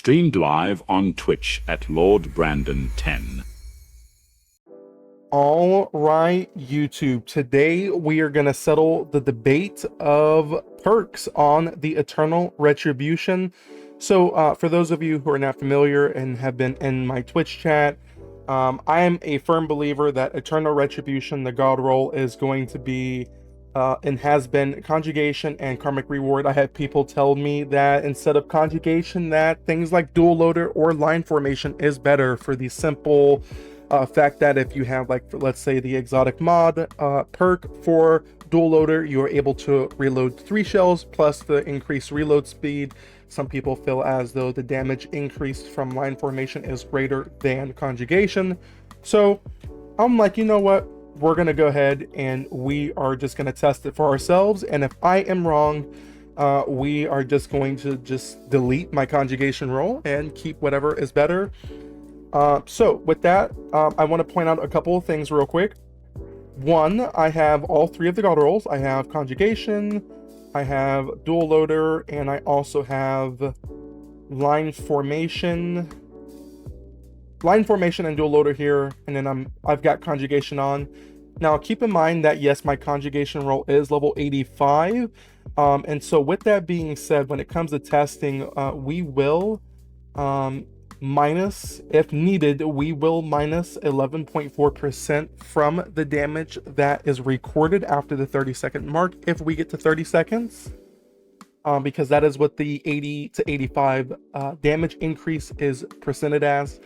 Streamed live on Twitch at Lord Brandon 10. All right, YouTube. Today we are going to settle the debate of perks on the Eternal Retribution. So for those of you who are not familiar and have been in my Twitch chat, I am a firm believer that Eternal Retribution, the God roll, is going to be and has been conjugation and karmic reward. I have people tell me that instead of conjugation, that things like dual loader or line formation is better for the simple fact that if you have, like, let's say the exotic mod perk for dual loader, you are able to reload 3 shells plus the increased reload speed. Some people feel as though the damage increased from line formation is greater than conjugation. So I'm like, you know what? We're going to go ahead and we are just going to test it for ourselves. And if I am wrong, we are just going to just delete my conjugation roll and keep whatever is better. So with that, I want to point out a couple of things real quick. One, I have all 3 of the God rolls. I have conjugation, I have dual loader, and I also have line formation and dual loader here, and then I've got conjugation on. Now keep in mind that yes, my conjugation roll is level 85, and so with that being said, when it comes to testing, we will minus, if needed, we will minus 11.4% from the damage that is recorded after the 30-second mark if we get to 30 seconds, because that is what the 80 to 85 damage increase is presented as.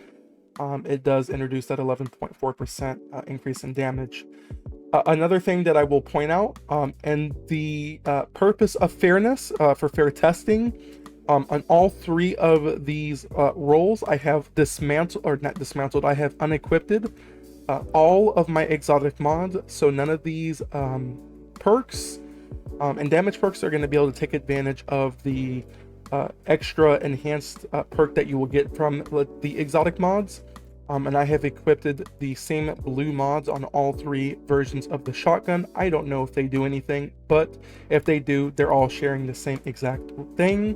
It does introduce that 11.4% increase in damage. Another thing that I will point out, and the purpose of fairness, for fair testing, on all 3 of these rolls, I have dismantled, or not dismantled, I have unequipped all of my exotic mods, so none of these perks and damage perks are going to be able to take advantage of the extra enhanced perk that you will get from the exotic mods. And I have equipped the same blue mods on all 3 versions of the shotgun. I don't know if they do anything, but if they do, they're all sharing the same exact thing.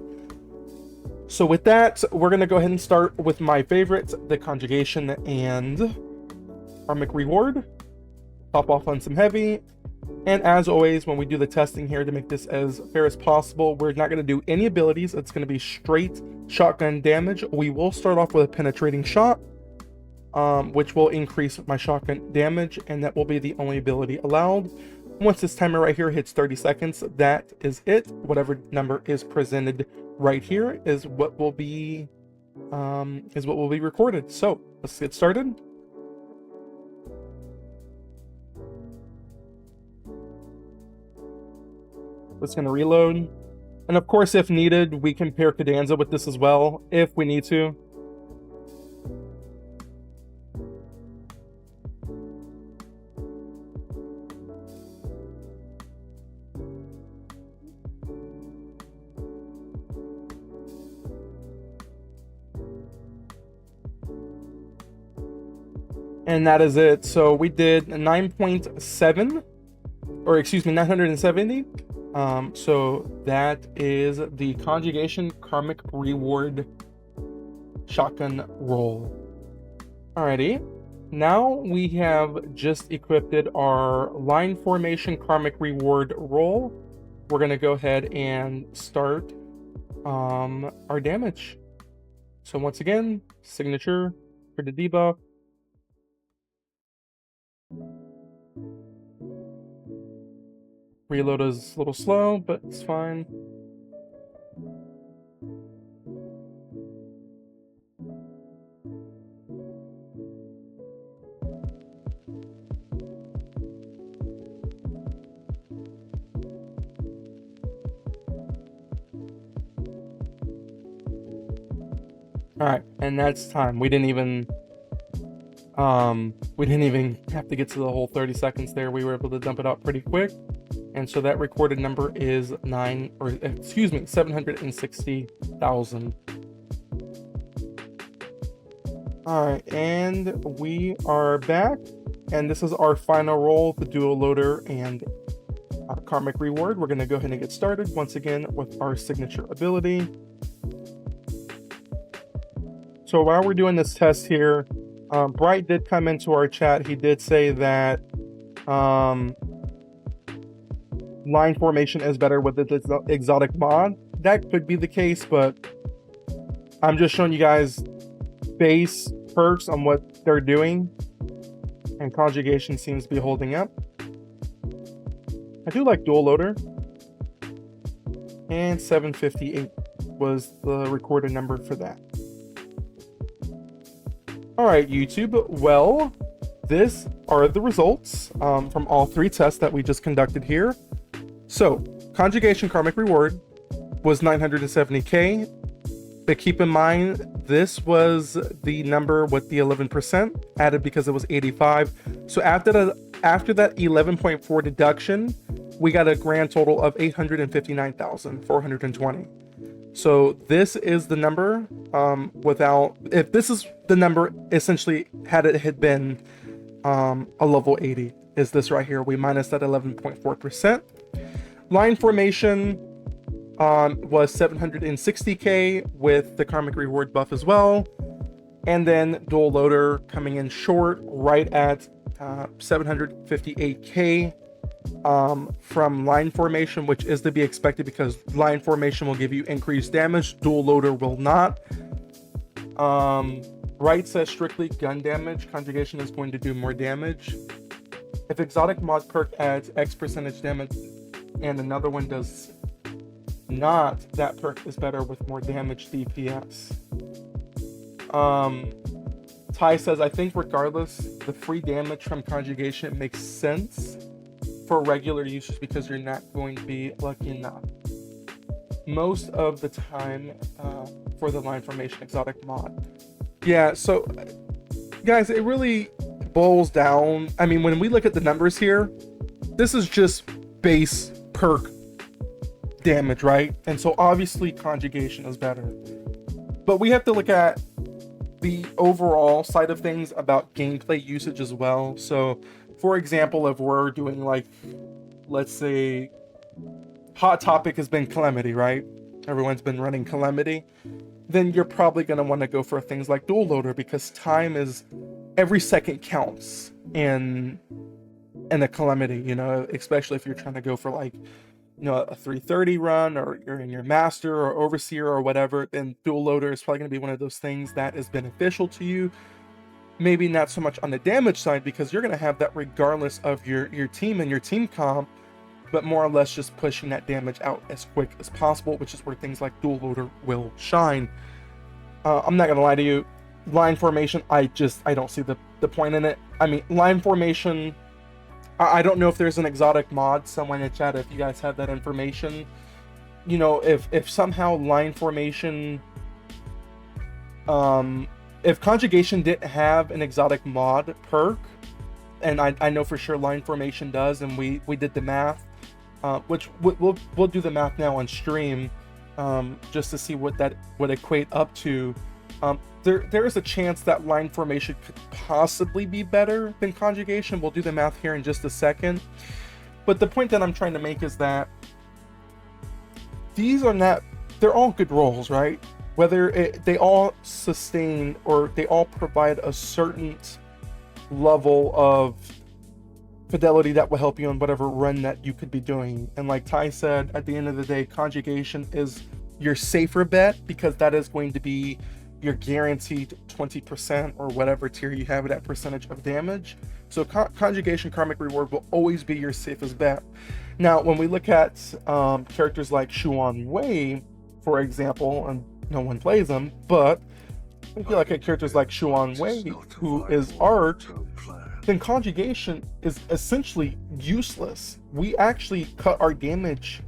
So with that, we're going to go ahead and start with my favorites, the conjugation and karmic reward. Pop off on some heavy. And as always, when we do the testing here to make this as fair as possible, we're not going to do any abilities. It's going to be straight shotgun damage. We will start off with a penetrating shot, which will increase my shotgun damage, and that will be the only ability allowed. Once this timer right here hits 30 seconds, that is it. Whatever number is presented right here is what will be recorded. So let's get started. It's going to reload, and of course, if needed, we can pair Cadenza with this as well if we need to. And that is it. So we did 9.7, or excuse me, 970. So that is the conjugation karmic reward shotgun roll. Alrighty. Now we have just equipped our line formation karmic reward roll. We're going to go ahead and start our damage. So once again, signature for the debuff. Reload is a little slow, but it's fine. Alright, and that's time. We didn't even have to get to the whole 30 seconds there. We were able to dump it out pretty quick. And so that recorded number is 760,000. All right, and we are back. And this is our final roll, the dual loader and karmic reward. We're going to go ahead and get started once again with our signature ability. So while we're doing this test here, Bright did come into our chat. He did say that line formation is better with this exotic mod. That could be the case, but I'm just showing you guys base perks on what they're doing, and conjugation seems to be holding up. I do like dual loader, and 758 was the recorded number for that. All right, YouTube. Well, these are the results from all three tests that we just conducted here. So, conjugation karmic reward was 970k, but keep in mind this was the number with the 11% added because it was 85. So after that 11.4 deduction, we got a grand total of 859,420. So this is the number if this is the number essentially had it had been a level 80, is this right here. We minus that 11.4%. Line formation was 760k with the karmic reward buff as well, and then dual loader coming in short right at 758k from line formation, which is to be expected because line formation will give you increased damage, dual loader will not. Right says strictly gun damage, conjugation is going to do more damage. If exotic mod perk adds X percentage damage and another one does not, that perk is better with more damage DPS. Ty says, I think regardless, the free damage from conjugation makes sense for regular users because you're not going to be lucky enough most of the time for the line formation exotic mod. Yeah, so guys, it really boils down. I mean, when we look at the numbers here, this is just base perk damage, right? And so obviously conjugation is better, but we have to look at the overall side of things about gameplay usage as well. So for example, if we're doing like, let's say hot topic has been Calamity, right? Everyone's been running Calamity, then you're probably going to want to go for things like dual loader because time is, every second counts in a Calamity, you know, especially if you're trying to go for like, you know, a 330 run, or you're in your master or overseer or whatever, then dual loader is probably going to be one of those things that is beneficial to you. Maybe not so much on the damage side because you're going to have that regardless of your team and your team comp, but more or less just pushing that damage out as quick as possible, which is where things like dual loader will shine. I'm not going to lie to you, line formation, I don't see the point in it. I mean, line formation, I don't know if there's an exotic mod, someone in chat, if you guys have that information, you know, if somehow line formation, if conjugation didn't have an exotic mod perk, and I know for sure line formation does, and we did the math, which we'll do the math now on stream, just to see what that would equate up to. There is a chance that line formation could possibly be better than conjugation. We'll do the math here in just a second. But the point that I'm trying to make is that these are not, they're all good roles, right? Whether they all sustain or they all provide a certain level of fidelity that will help you on whatever run that you could be doing. And like Ty said, at the end of the day, conjugation is your safer bet because that is going to be your guaranteed 20% or whatever tier you have it at percentage of damage. So conjugation karmic reward will always be your safest bet. Now, when we look at characters like Xuan Wei, for example, and no one plays them, but if you look at characters like Xuan Wei, who is art, then conjugation is essentially useless. We actually cut our damage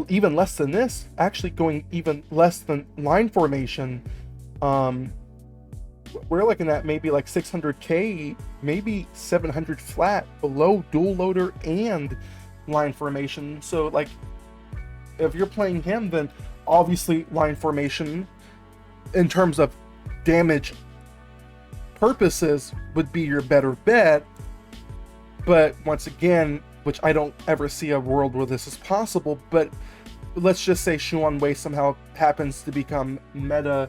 even less than this, actually going even less than line formation. We're looking at maybe like 600k, maybe 700 flat below dual loader and line formation. So like if you're playing him, then obviously line formation in terms of damage purposes would be your better bet. But once again, which I don't ever see a world where this is possible, but let's just say Xuan Wei somehow happens to become meta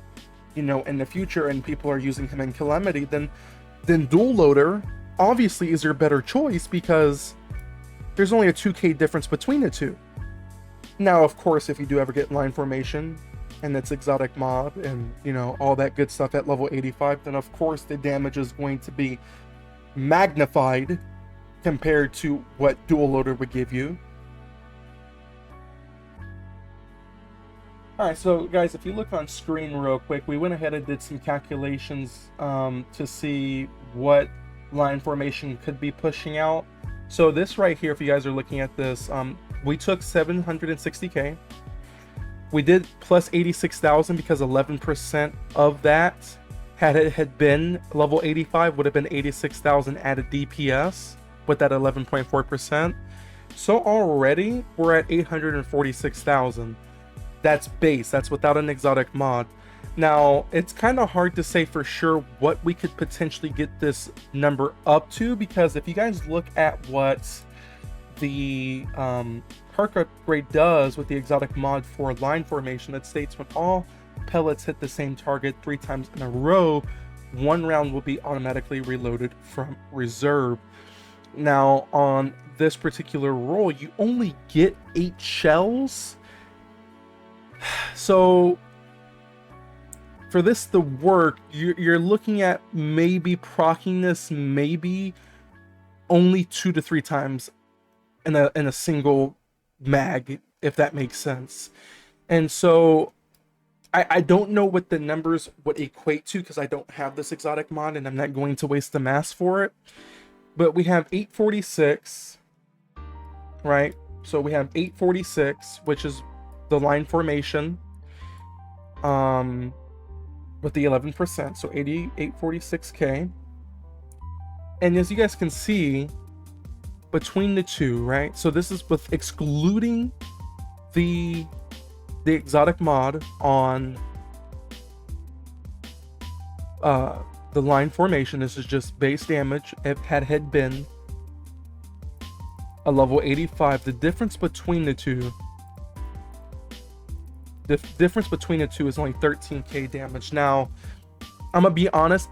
you know, in the future and people are using him in Calamity, then dual loader obviously is your better choice because there's only a 2k difference between the two. Now, of course, if you do ever get line formation and it's exotic mod and, you know, all that good stuff at level 85, then of course the damage is going to be magnified compared to what dual loader would give you. Alright, so guys, if you look on screen real quick, we went ahead and did some calculations to see what line formation could be pushing out. So this right here, if you guys are looking at this, we took 760k. We did plus 86,000 because 11% of that, had it had been level 85, would have been 86,000 added DPS with that 11.4%. So already we're at 846,000. That's base, that's without an exotic mod. Now, it's kind of hard to say for sure what we could potentially get this number up to, because if you guys look at what the perk upgrade does with the exotic mod for line formation, it states when all pellets hit the same target 3 times in a row, 1 round will be automatically reloaded from reserve. Now, on this particular roll, you only get 8 shells. So for this to work, you're looking at maybe proccing this maybe only 2 to 3 times in a single mag, if that makes sense. And so I don't know what the numbers would equate to because I don't have this exotic mod and I'm not going to waste the mass for it. But we have 846, right? So we have 846, which is the line formation with the 11%, so 846k. And as you guys can see, between the two, right, so this is with excluding the exotic mod on the line formation. This is just base damage. If had been a level 85, the difference between the two, the difference between the two is only 13k damage. Now, I'm gonna be honest,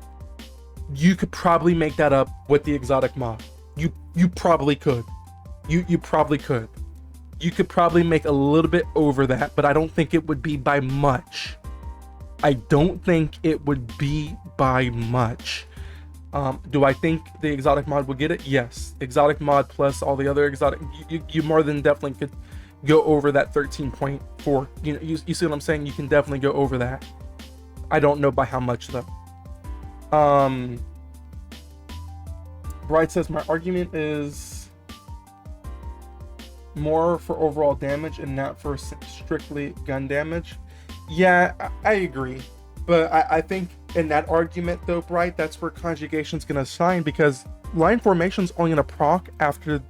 you could probably make that up with the exotic mod. You probably could. You probably could. You could probably make a little bit over that, but I don't think it would be by much. I don't think it would be by much. Do I think the exotic mod will get it? Yes. Exotic mod plus all the other exotic, you more than definitely could go over that 13.4. You know, you see what I'm saying? You can definitely go over that. I don't know by how much though. Bright says my argument is more for overall damage and not for strictly gun damage. Yeah, I agree, but I think in that argument though, Bright, that's where conjugation's gonna shine, because line formation's only gonna proc after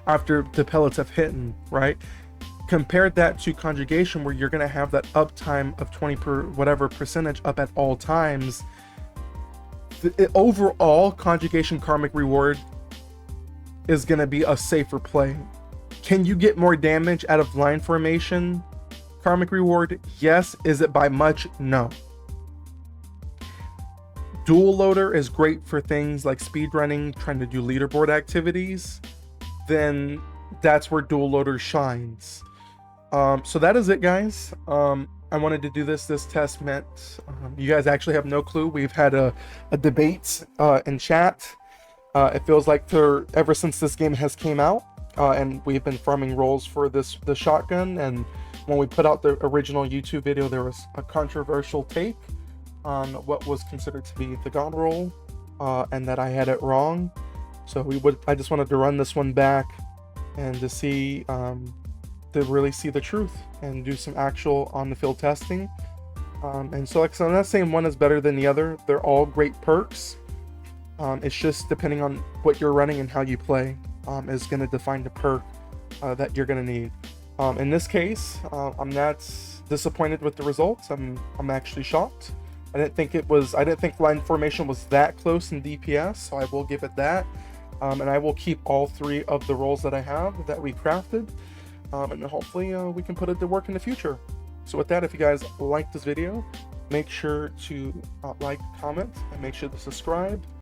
the pellets have hit, right? Compared that to conjugation, where you're gonna have that uptime of 20 per whatever percentage up at all times. The overall conjugation karmic reward is gonna be a safer play. Can you get more damage out of line formation karmic reward? Yes. Is it by much? No. Dual loader is great for things like speedrunning, trying to do leaderboard activities. Then that's where dual loader shines. So that is it, guys. I wanted to do this test meant you guys actually have no clue. We've had a debate in chat. It feels like ever since this game has came out, and we've been farming rolls for the shotgun, and when we put out the original YouTube video, there was a controversial take on what was considered to be the god roll, and that I had it wrong. So I just wanted to run this one back and to see, to really see the truth and do some actual on the field testing. And so, like I said, I'm not saying one is better than the other. They're all great perks. It's just depending on what you're running and how you play is going to define the perk that you're going to need. In this case, I'm not disappointed with the results. I'm actually shocked. I didn't think line formation was that close in DPS, so I will give it that. And I will keep all 3 of the rolls that I have that we crafted. And hopefully we can put it to work in the future. So with that, if you guys like this video, Make sure to like, comment, and make sure to subscribe.